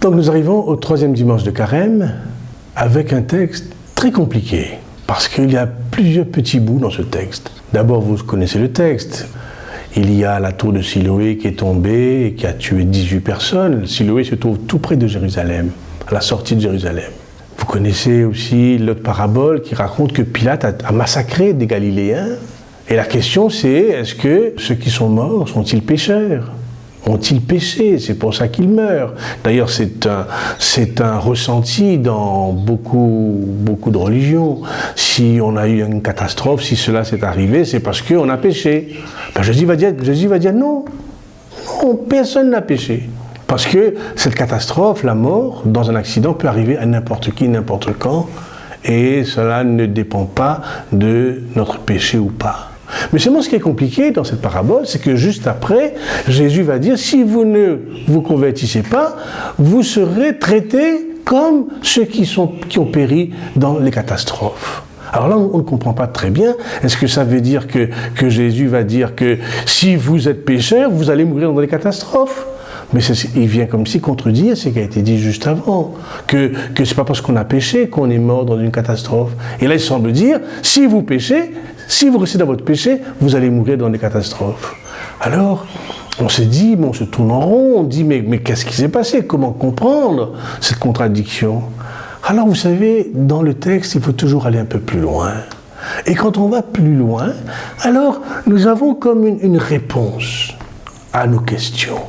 Donc nous arrivons au troisième dimanche de Carême avec un texte très compliqué parce qu'il y a plusieurs petits bouts dans ce texte. D'abord, vous connaissez le texte. Il y a la tour de Siloé qui est tombée et qui a tué 18 personnes. Siloé se trouve tout près de Jérusalem, à la sortie de Jérusalem. Vous connaissez aussi l'autre parabole qui raconte que Pilate a massacré des Galiléens. Et la question c'est, est-ce que ceux qui sont morts sont-ils pécheurs ? Ont-ils péché? C'est pour ça qu'ils meurent. D'ailleurs, c'est un ressenti dans beaucoup de religions. Si on a eu une catastrophe, si cela s'est arrivé, c'est parce qu'on a péché. Ben, Jésus va dire non. Non, personne n'a péché. Parce que cette catastrophe, la mort, dans un accident, peut arriver à n'importe qui, n'importe quand. Et cela ne dépend pas de notre péché ou pas. Mais seulement ce qui est compliqué dans cette parabole, c'est que juste après, Jésus va dire, si vous ne vous convertissez pas, vous serez traités comme ceux qui ont péri dans les catastrophes. Alors là, on ne comprend pas très bien. Est-ce que ça veut dire que Jésus va dire que si vous êtes pécheur, vous allez mourir dans les catastrophes ? Mais il vient comme si contredire ce qui a été dit juste avant, que c'est pas parce qu'on a péché qu'on est mort dans une catastrophe. Et là, il semble dire, si vous péchez, si vous restez dans votre péché, vous allez mourir dans des catastrophes. Alors, on se dit, on se tourne en rond, on dit, mais qu'est-ce qui s'est passé? Comment comprendre cette contradiction? Alors, vous savez, dans le texte, il faut toujours aller un peu plus loin. Et quand on va plus loin, alors, nous avons comme une réponse à nos questions.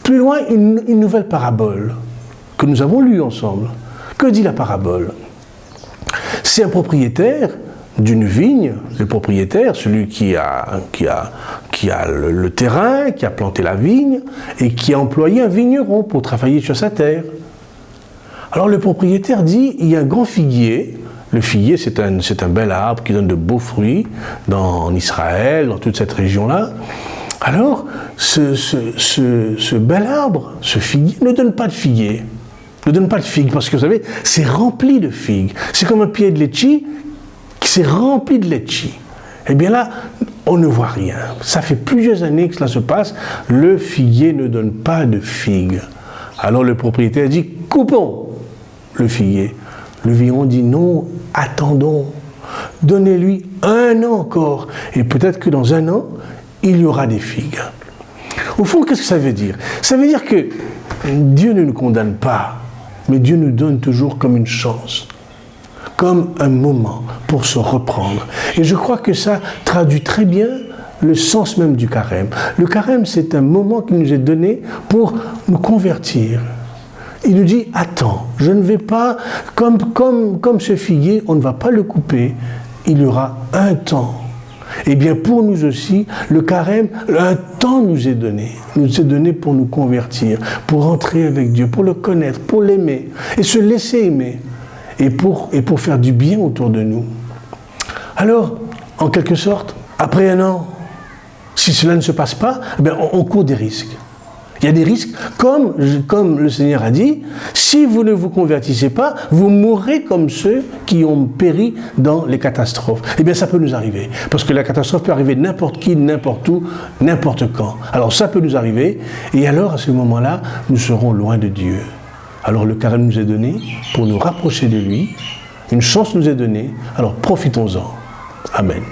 Plus loin, une nouvelle parabole que nous avons lue ensemble. Que dit la parabole? C'est un propriétaire d'une vigne, le propriétaire, celui qui a le terrain, qui a planté la vigne et qui a employé un vigneron pour travailler sur sa terre. Alors le propriétaire dit, il y a un grand figuier. Le figuier, c'est un bel arbre qui donne de beaux fruits en Israël, dans toute cette région-là. Alors, ce bel arbre, ce figuier, ne donne pas de figuier. Ne donne pas de figues, parce que vous savez, c'est rempli de figues. C'est comme un pied de litchi qui s'est rempli de litchi. Eh bien là, on ne voit rien. Ça fait plusieurs années que cela se passe. Le figuier ne donne pas de figues. Alors le propriétaire dit, coupons le figuier. Le vigneron dit, non, attendons. Donnez-lui 1 an encore. Et peut-être que dans 1 an, il y aura des figues. Au fond, qu'est-ce que ça veut dire? Ça veut dire que Dieu ne nous condamne pas, mais Dieu nous donne toujours comme une chance, comme un moment pour se reprendre. Et je crois que ça traduit très bien le sens même du carême. Le carême, c'est un moment qui nous est donné pour nous convertir. Il nous dit, attends, je ne vais pas, comme ce figuier, on ne va pas le couper, il y aura un temps. Eh bien, pour nous aussi, le carême, un temps nous est donné pour nous convertir, pour entrer avec Dieu, pour le connaître, pour l'aimer, et se laisser aimer, et pour faire du bien autour de nous. Alors, en quelque sorte, après 1 an, si cela ne se passe pas, eh bien, on court des risques. Il y a des risques, comme le Seigneur a dit, si vous ne vous convertissez pas, vous mourrez comme ceux qui ont péri dans les catastrophes. Eh bien, ça peut nous arriver, parce que la catastrophe peut arriver n'importe qui, n'importe où, n'importe quand. Alors, ça peut nous arriver, et alors, à ce moment-là, nous serons loin de Dieu. Alors, le carême nous est donné pour nous rapprocher de lui, une chance nous est donnée, alors profitons-en. Amen.